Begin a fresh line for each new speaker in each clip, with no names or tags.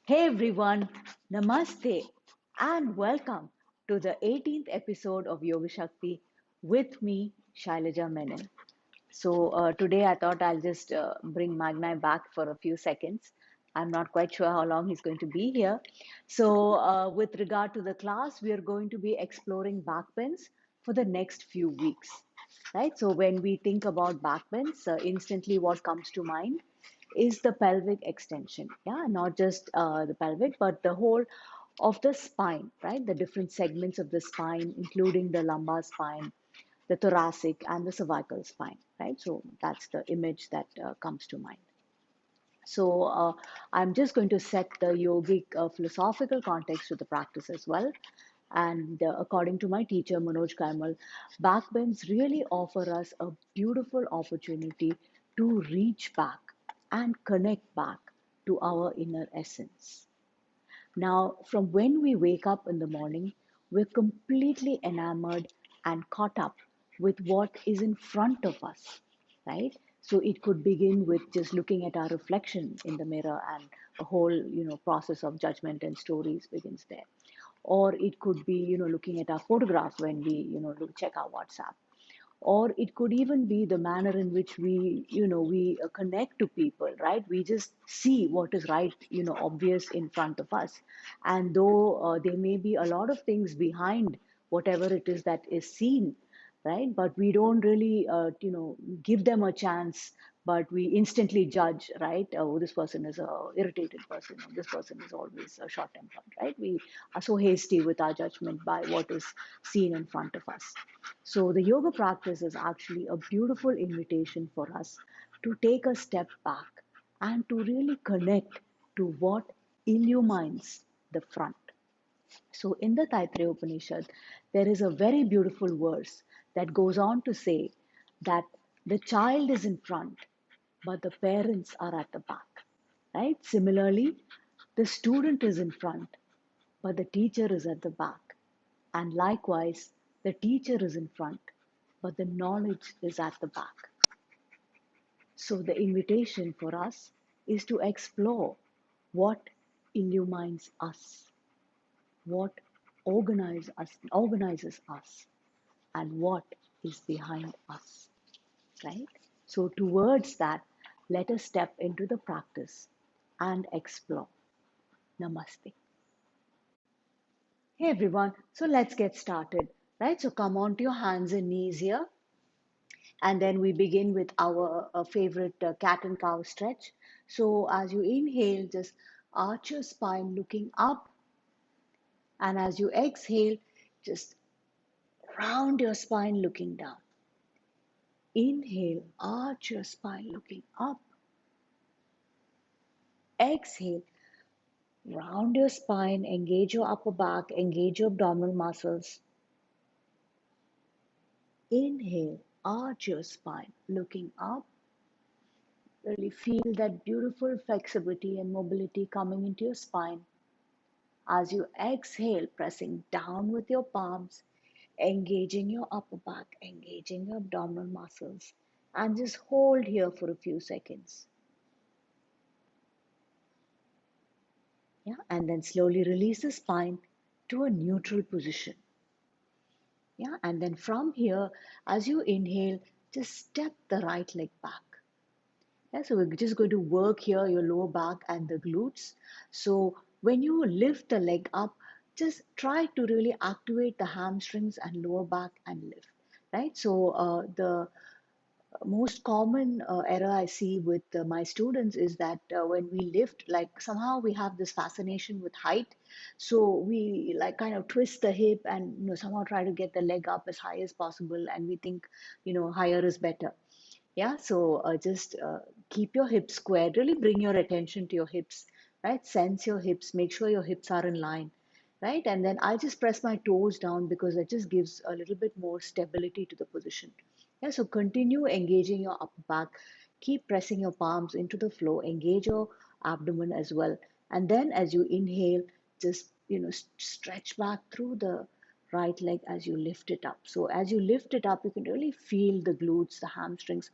Hey everyone, Namaste and welcome to the 18th episode of Yoga Shakti with me, Shailaja Menon. Today I thought I'll just bring Magnai back for a few seconds. I'm not quite sure how long he's going to be here. With regard to the class, we are going to be exploring backbends for the next few weeks, right? So, when we think about backbends, instantly what comes to mind is the pelvic extension. Yeah, not just the pelvic, but the whole of the spine, right? The different segments of the spine, including the lumbar spine, the thoracic, and the cervical spine, right? So that's the image that comes to mind. So I'm just going to set the yogic philosophical context to the practice as well. And according to my teacher, Manoj Kaimal, backbends really offer us a beautiful opportunity to reach back and connect back to our inner essence. Now, from when we wake up in the morning, we're completely enamored and caught up with what is in front of us, right? So it could begin with just looking at our reflection in the mirror, and a whole, process of judgment and stories begins there. Or it could be, looking at our photograph when we, check our WhatsApp, or it could even be the manner in which we connect to people, right? We just see what is right, obvious in front of us, and though there may be a lot of things behind whatever it is that is seen, right? But we don't really, give them a chance, but we instantly judge, right? Oh, this person is a irritated person, or this person is always a short tempered, right? We are so hasty with our judgment by what is seen in front of us. So the yoga practice is actually a beautiful invitation for us to take a step back and to really connect to what illumines the front. So in the Taittiriya Upanishad, there is a very beautiful verse that goes on to say that the child is in front, but the parents are at the back. Right? Similarly, the student is in front, but the teacher is at the back. And likewise, the teacher is in front, but the knowledge is at the back. So the invitation for us is to explore what illumines us, what organizes us, and what is behind us, right? So towards that, let us step into the practice and explore. Namaste. Hey everyone, so let's get started, right? So come on to your hands and knees here, and then we begin with our favorite cat and cow stretch. So as you inhale, just arch your spine looking up, and as you exhale, just round your spine looking down. Inhale, arch your spine looking up. Exhale, round your spine, engage your upper back, engage your abdominal muscles. Inhale, arch your spine looking up. Really feel that beautiful flexibility and mobility coming into your spine. As you exhale, pressing down with your palms, engaging your upper back, engaging your abdominal muscles, and just hold here for a few seconds. Yeah, and then slowly release the spine to a neutral position. Yeah, and then from here, as you inhale, just step the right leg back. Yeah, so we're just going to work here your lower back and the glutes. So when you lift the leg up, just try to really activate the hamstrings and lower back and lift, right? So the most common error I see with my students is that when we lift, like somehow we have this fascination with height. So we like kind of twist the hip and somehow try to get the leg up as high as possible, and we think higher is better. Yeah, so just keep your hips squared. Really bring your attention to your hips, right? Sense your hips. Make sure your hips are in line, right? And then I just press my toes down because it just gives a little bit more stability to the position. Yeah, so continue engaging your upper back. Keep pressing your palms into the floor. Engage your abdomen as well. And then as you inhale, just stretch back through the right leg as you lift it up. So as you lift it up, you can really feel the glutes, the hamstrings,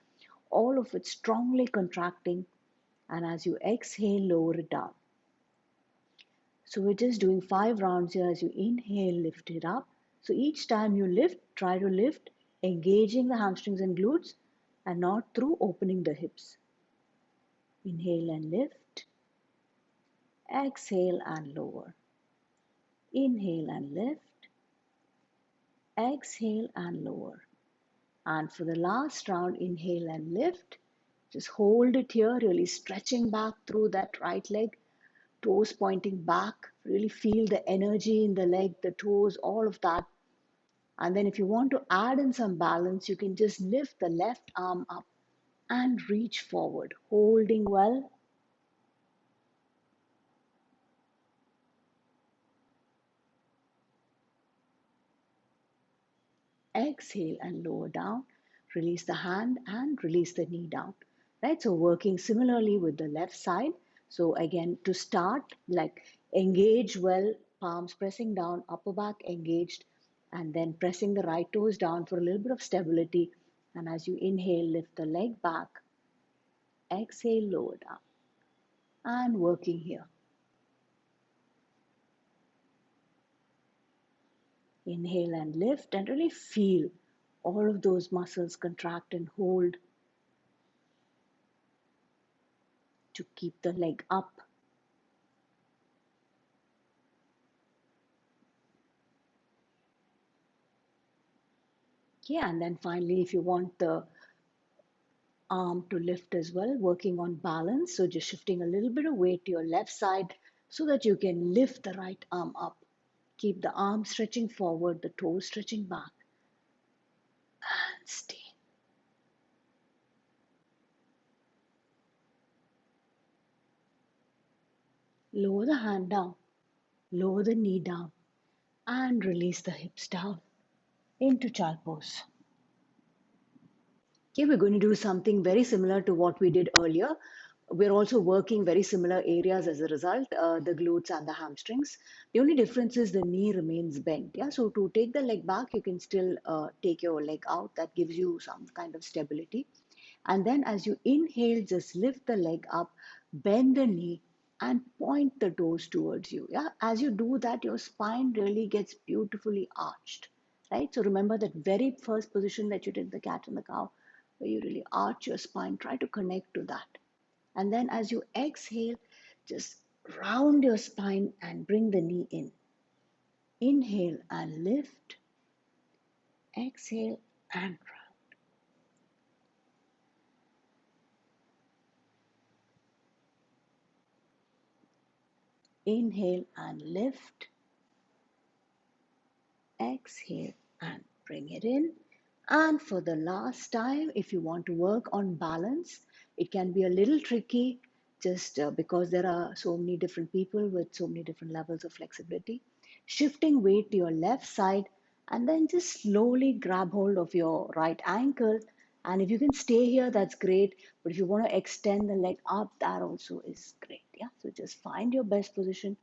all of it strongly contracting. And as you exhale, lower it down. So we're just doing 5 rounds here. As you inhale, lift it up. So each time you lift, try to lift, engaging the hamstrings and glutes and not through opening the hips. Inhale and lift. Exhale and lower. Inhale and lift. Exhale and lower. And for the last round, inhale and lift. Just hold it here, really stretching back through that right leg, toes pointing back. Really feel the energy in the leg, the toes, all of that. And then if you want to add in some balance, you can just lift the left arm up and reach forward, holding well. Exhale and lower down. Release the hand and release the knee down. Right? So working similarly with the left side. So again, to start, like engage well, palms pressing down, upper back engaged, and then pressing the right toes down for a little bit of stability. And as you inhale, lift the leg back. Exhale, lower down. And working here. Inhale and lift and really feel all of those muscles contract and hold to keep the leg up. Yeah, and then finally, if you want the arm to lift as well, working on balance. So just shifting a little bit of weight to your left side so that you can lift the right arm up. Keep the arm stretching forward, the toes stretching back, and stay. Lower the hand down, lower the knee down, and release the hips down into child pose. Okay, we're going to do something very similar to what we did earlier. We're also working very similar areas as a result, the glutes and the hamstrings. The only difference is the knee remains bent. Yeah, so to take the leg back, you can still take your leg out. That gives you some kind of stability. And then as you inhale, just lift the leg up, bend the knee, and point the toes towards you. Yeah, as you do that, your spine really gets beautifully arched. Right? So remember that very first position that you did, the cat and the cow, where you really arch your spine. Try to connect to that. And then as you exhale, just round your spine and bring the knee in. Inhale and lift. Exhale and round. Inhale and lift. Exhale and bring it in. And for the last time, if you want to work on balance, it can be a little tricky just because there are so many different people with so many different levels of flexibility. Shifting weight to your left side and then just slowly grab hold of your right ankle. And if you can stay here, that's great. But if you want to extend the leg up, that also is great. Yeah. So just find your best position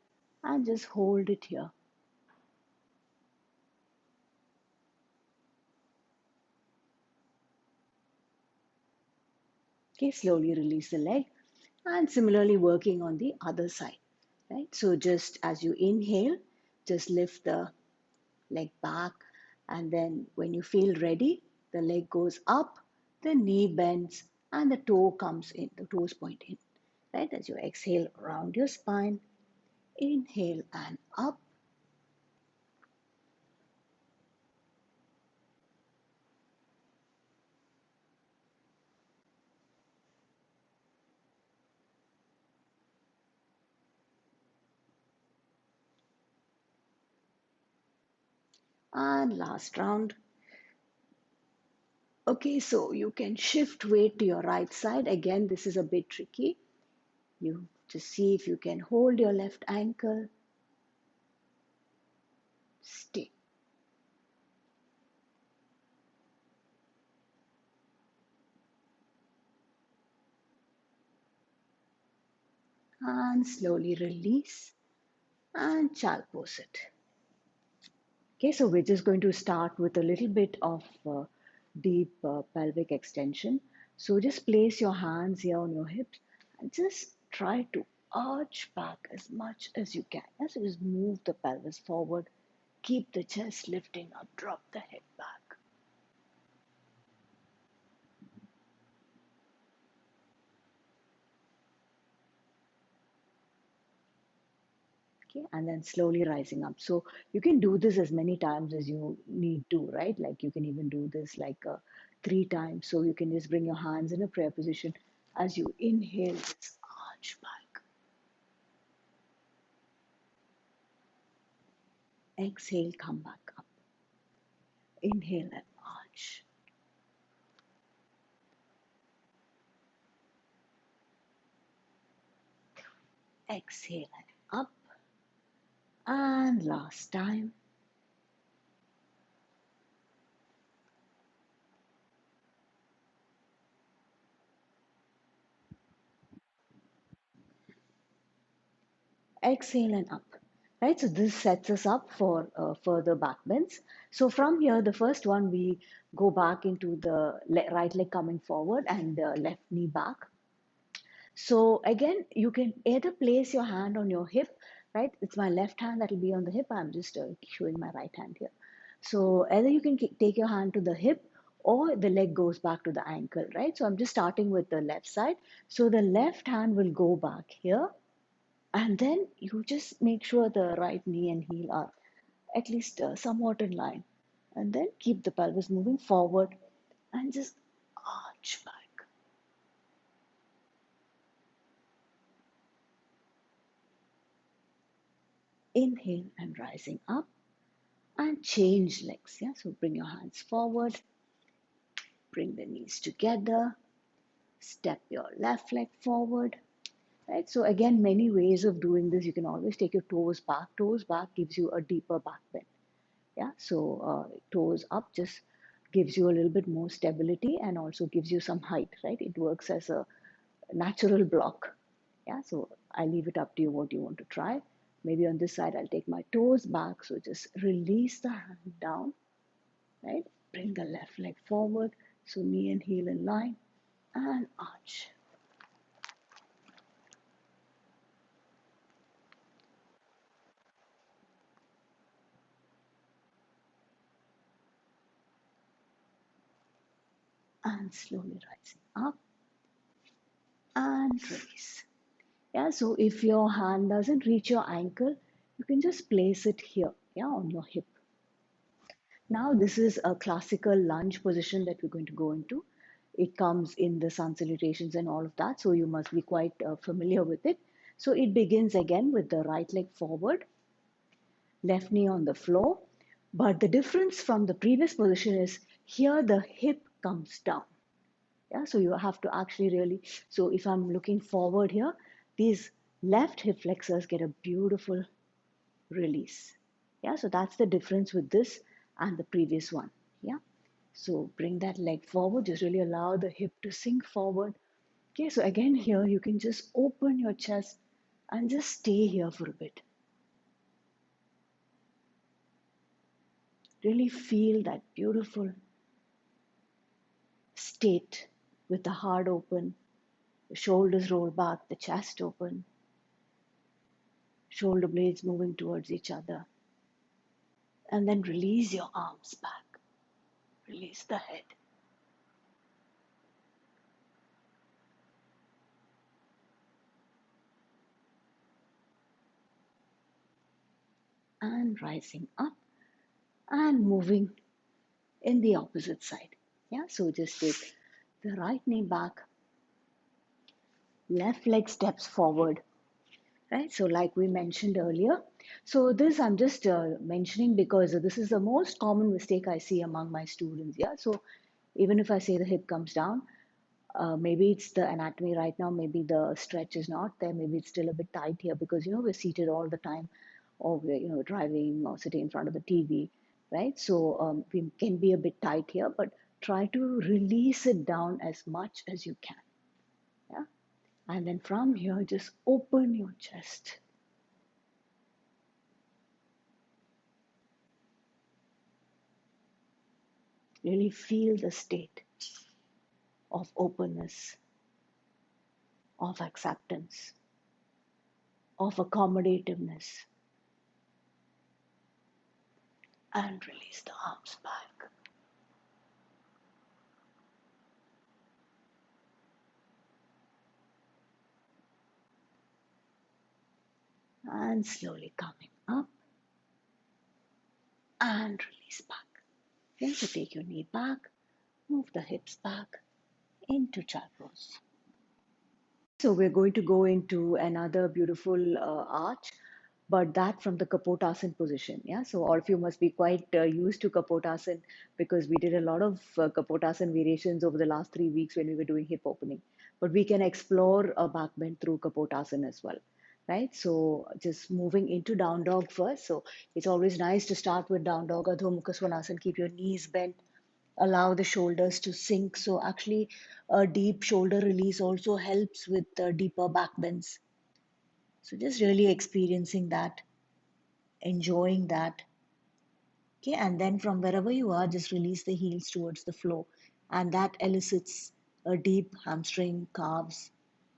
and just hold it here. Okay, slowly release the leg and similarly working on the other side, right? So just as you inhale, just lift the leg back and then when you feel ready, the leg goes up, the knee bends and the toe comes in, the toes point in, right? As you exhale, round your spine, inhale and up. And last round. Okay, so you can shift weight to your right side. Again, this is a bit tricky. You just see if you can hold your left ankle, stay. And slowly release and child pose it. Okay, so we're just going to start with a little bit of deep pelvic extension. So just place your hands here on your hips and just try to arch back as much as you can. Yeah, so just move the pelvis forward, keep the chest lifting up, drop the head back. Okay, and then slowly rising up. So you can do this as many times as you need to, right? Like you can even do this like 3 times. So you can just bring your hands in a prayer position as you inhale, this arch back. Exhale, come back up. Inhale and arch. Exhale and up. And last time. Exhale and up. Right, so this sets us up for further back bends. So from here, the first one, we go back into the right leg coming forward and left knee back. So again, you can either place your hand on your hip, right? It's my left hand that will be on the hip. I'm just showing my right hand here. So either you can take your hand to the hip or the leg goes back to the ankle, right? So I'm just starting with the left side. So the left hand will go back here, and then you just make sure the right knee and heel are at least somewhat in line. And then keep the pelvis moving forward and just arch back. Inhale and rising up and change legs. Yeah, so bring your hands forward, bring the knees together, step your left leg forward. Right, so again, many ways of doing this. You can always take your toes back. Toes back gives you a deeper back bend. Yeah, so toes up just gives you a little bit more stability and also gives you some height, right? It works as a natural block. Yeah, so I leave it up to you what you want to try. Maybe on this side, I'll take my toes back. So just release the hand down, right? Bring the left leg forward. So knee and heel in line and arch. And slowly rising up and release. Yeah, so if your hand doesn't reach your ankle, you can just place it here, yeah, on your hip. Now, this is a classical lunge position that we're going to go into. It comes in the sun salutations and all of that, so you must be quite familiar with it. So it begins again with the right leg forward, left knee on the floor. But the difference from the previous position is here the hip comes down. Yeah, so you have to actually really, so if I'm looking forward here, these left hip flexors get a beautiful release. Yeah, so that's the difference with this and the previous one. Yeah, so bring that leg forward, just really allow the hip to sink forward. Okay, so again here you can just open your chest and just stay here for a bit. Really feel that beautiful state with the heart open, the shoulders roll back, the chest open, shoulder blades moving towards each other. And then release your arms back, release the head. And rising up and moving in the opposite side. Yeah, so just take the right knee back, left leg steps forward, right? So, like we mentioned earlier, so this I'm just mentioning because this is the most common mistake I see among my students. Yeah, so even if I say the hip comes down, maybe it's the anatomy right now, maybe the stretch is not there, maybe it's still a bit tight here because we're seated all the time, or we're driving or sitting in front of the TV, right? So we can be a bit tight here, but try to release it down as much as you can. Yeah, and then from here, just open your chest. Really feel the state of openness, of acceptance. of accommodativeness. And release the arms back. And slowly coming up and release back. Okay, so take your knee back, move the hips back into child pose. So we're going to go into another beautiful arch, but that from the Kapotasana position. Yeah, so all of you must be quite used to Kapotasana because we did a lot of Kapotasana variations over the last 3 weeks when we were doing hip opening. But we can explore a back bend through Kapotasana as well, right? So just moving into down dog first. So it's always nice to start with down dog, Adho Mukha Svanasana. Keep your knees bent, allow the shoulders to sink. So actually, a deep shoulder release also helps with deeper back bends. So just really experiencing that, enjoying that. Okay, and then from wherever you are, just release the heels towards the floor, and that elicits a deep hamstring, calves,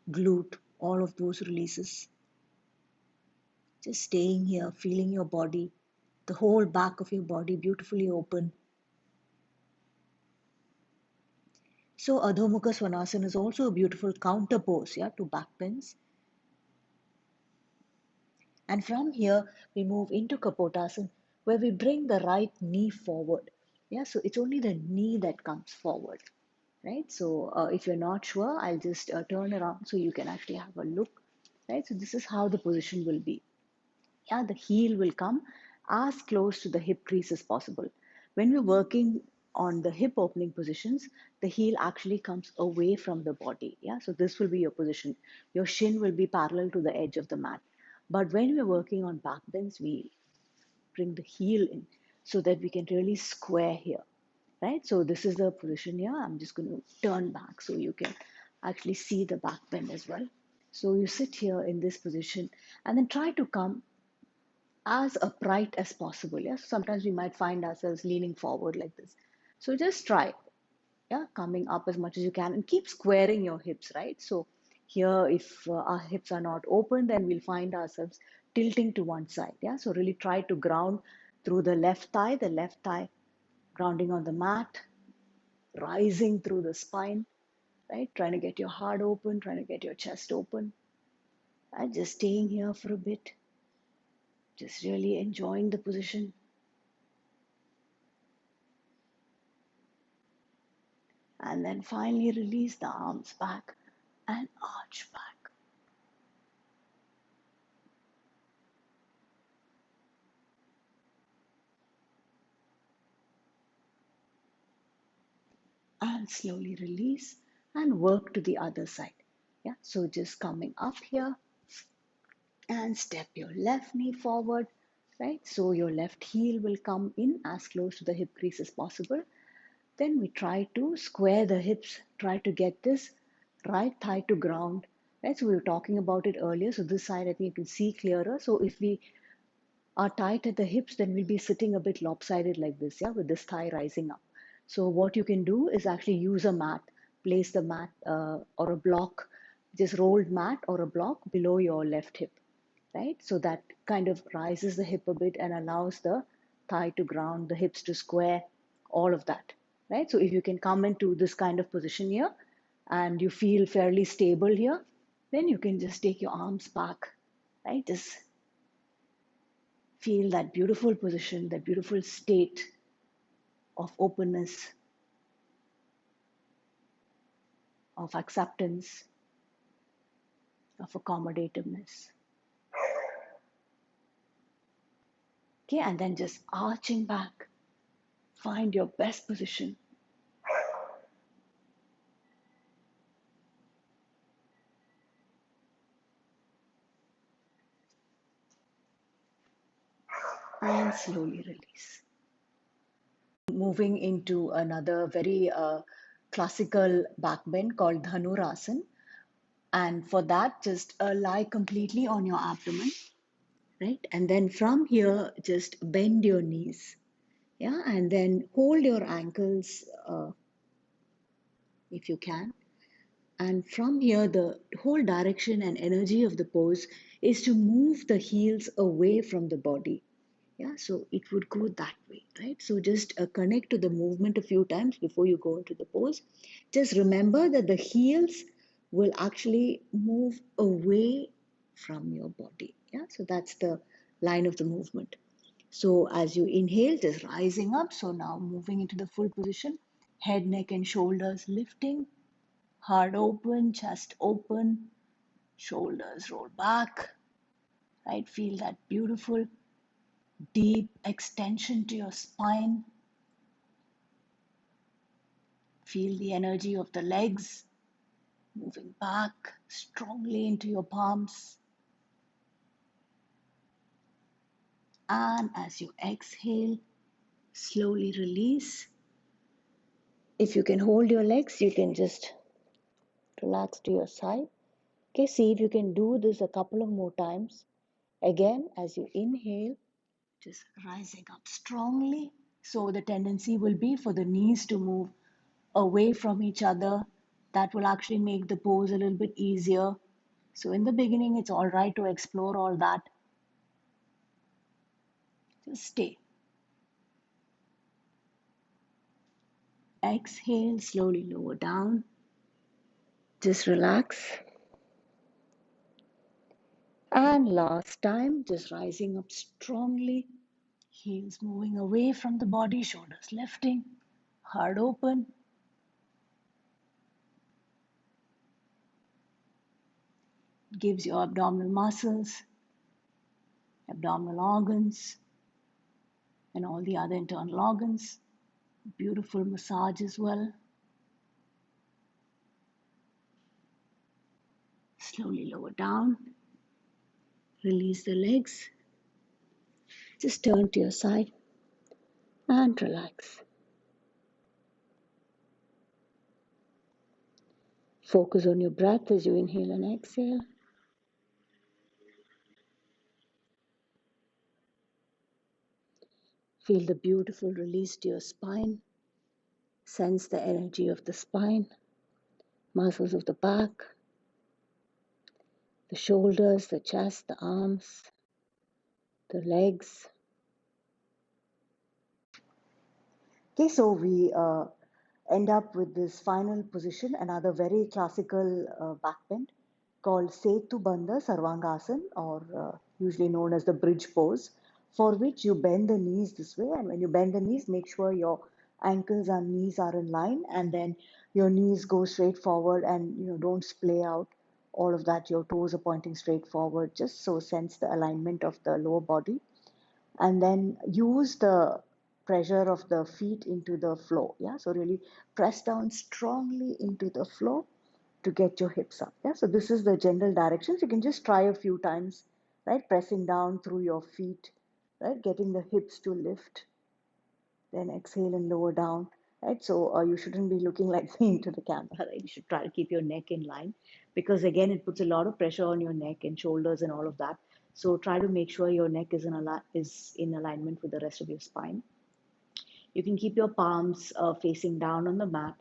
glute, all of those releases. Just staying here, feeling your body, the whole back of your body beautifully open. So Adho Mukha Svanasana is also a beautiful counter pose, yeah, to back bends. And from here, we move into Kapotasana, where we bring the right knee forward. Yeah, so it's only the knee that comes forward, right? So if you're not sure, I'll just turn around so you can actually have a look, right? So this is how the position will be. Yeah, the heel will come as close to the hip crease as possible. When we're working on the hip opening positions, the heel actually comes away from the body. Yeah, so this will be your position. Your shin will be parallel to the edge of the mat. But when we're working on back bends, we bring the heel in so that we can really square here, right? So this is the position here. I'm just going to turn back so you can actually see the back bend as well. So you sit here in this position and then try to come as upright as possible. Yeah, so sometimes we might find ourselves leaning forward like this. So just try, yeah, coming up as much as you can and keep squaring your hips, right? So here, if our hips are not open, then we'll find ourselves tilting to one side. Yeah, so really try to ground through the left thigh grounding on the mat, rising through the spine, right? Trying to get your heart open, trying to get your chest open, and just staying here for a bit, just really enjoying the position. And then finally release the arms back and arch back. And slowly release and work to the other side. Yeah, so just coming up here and step your left knee forward, right? So your left heel will come in as close to the hip crease as possible. Then we try to square the hips, try to get this right thigh to ground, right? So we were talking about it earlier. So this side, I think you can see clearer. So if we are tight at the hips, then we'll be sitting a bit lopsided like this, yeah, with this thigh rising up. So what you can do is actually use a mat, place the mat or a block, just rolled mat or a block below your left hip, right? So that kind of rises the hip a bit and allows the thigh to ground, the hips to square, all of that, right? So if you can come into this kind of position here and you feel fairly stable here, then you can just take your arms back, right? Just feel that beautiful position, that beautiful state of openness, of acceptance, of accommodativeness. Okay, and then just arching back, find your best position. And slowly release. Moving into another very classical back bend called Dhanurasana. And for that, just lie completely on your abdomen, right? And then from here, just bend your knees. Yeah, and then hold your ankles if you can. And from here, the whole direction and energy of the pose is to move the heels away from the body. Yeah, so it would go that way, right? So just connect to the movement a few times before you go into the pose. Just remember that the heels will actually move away from your body. Yeah, so that's the line of the movement. So as you inhale, just rising up. So now moving into the full position, head, neck, and shoulders lifting, heart open, chest open, shoulders roll back, right? Feel that beautiful deep extension to your spine. Feel the energy of the legs moving back strongly into your palms. And as you exhale, slowly release. If you can hold your legs, you can just relax to your side. Okay, see if you can do this a couple of more times. Again, as you inhale, just rising up strongly. So the tendency will be for the knees to move away from each other. That will actually make the pose a little bit easier. So in the beginning, it's all right to explore all that. Just stay. Exhale, slowly lower down. Just relax. And last time, just rising up strongly. Heels moving away from the body, shoulders lifting, heart open. Gives your abdominal muscles, abdominal organs, and all the other internal organs. Beautiful massage as well. Slowly lower down. Release the legs. Just turn to your side and relax. Focus on your breath as you inhale and exhale. Feel the beautiful release to your spine. Sense the energy of the spine, muscles of the back, the shoulders, the chest, the arms, the legs. Okay, so we end up with this final position, another very classical back bend called Setu Bandha Sarvangasana, or usually known as the bridge pose, for which you bend the knees this way. And when you bend the knees, make sure your ankles and knees are in line, and then your knees go straight forward, and don't splay out. All of that, your toes are pointing straight forward, just so sense the alignment of the lower body, and then use the pressure of the feet into the floor. Yeah, so really press down strongly into the floor to get your hips up. Yeah, so this is the general directions. You can just try a few times, right? Pressing down through your feet, right? Getting the hips to lift, then exhale and lower down, right? So you shouldn't be looking like me into the camera, right? You should try to keep your neck in line, because again, it puts a lot of pressure on your neck and shoulders and all of that. So try to make sure your neck is in alignment with the rest of your spine. You can keep your palms facing down on the mat,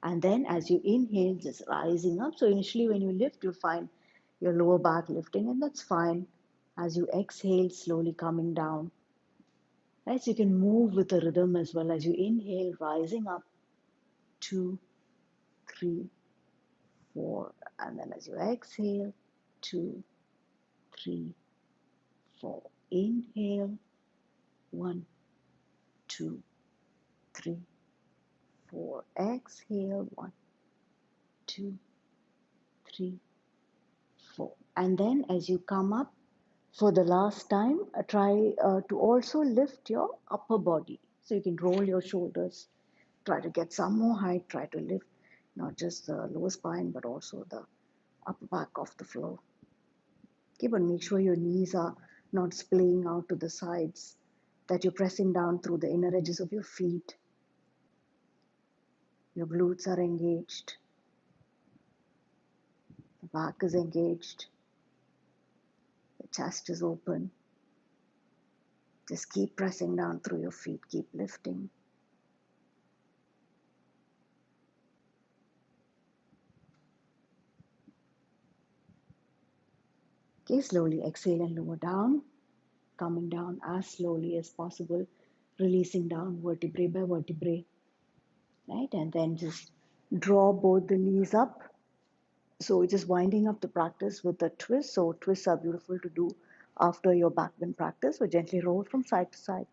and then as you inhale, just rising up. So initially when you lift, you'll find your lower back lifting, and that's fine. As you exhale, slowly coming down. Right, so you can move with the rhythm as well. As you inhale, rising up, 2, 3, 4, and then as you exhale, 2, 3, 4. Inhale, 1, 2, 3, 4. Exhale, 1, 2, 3, 4. And then as you come up for the last time, try to also lift your upper body. So you can roll your shoulders, try to get some more height, try to lift not just the lower spine but also the upper back of the floor. Okay, but make sure your knees are not splaying out to the sides, that you're pressing down through the inner edges of your feet. Your glutes are engaged, the back is engaged, the chest is open. Just keep pressing down through your feet, keep lifting. Okay, slowly exhale and lower down, coming down as slowly as possible, releasing down vertebrae by vertebrae, right? And then just draw both the knees up. So just winding up the practice with a twist. So twists are beautiful to do after your back bend practice. So gently roll from side to side,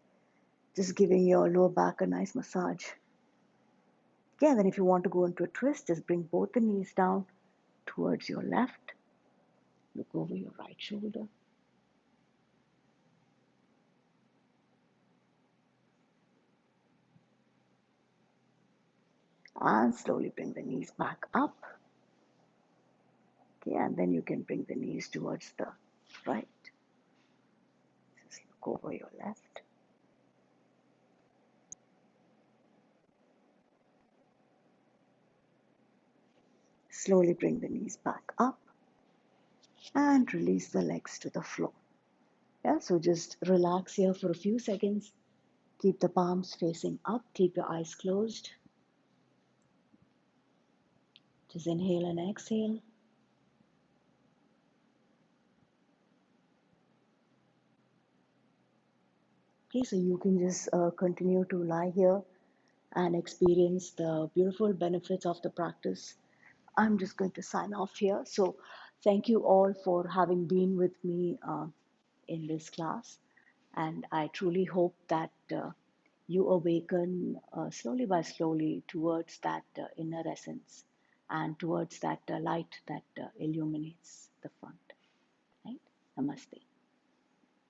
just giving your lower back a nice massage. Okay, and then if you want to go into a twist, just bring both the knees down towards your left. Look over your right shoulder. And slowly bring the knees back up. Okay, and then you can bring the knees towards the right. Just look over your left. Slowly bring the knees back up and release the legs to the floor. Yeah, so just relax here for a few seconds. Keep the palms facing up. Keep your eyes closed. Just inhale and exhale. Okay, so you can just continue to lie here and experience the beautiful benefits of the practice. I'm just going to sign off here. So, thank you all for having been with me in this class. And I truly hope that you awaken slowly by slowly towards that inner essence and towards that light that illuminates the front. Right? Namaste.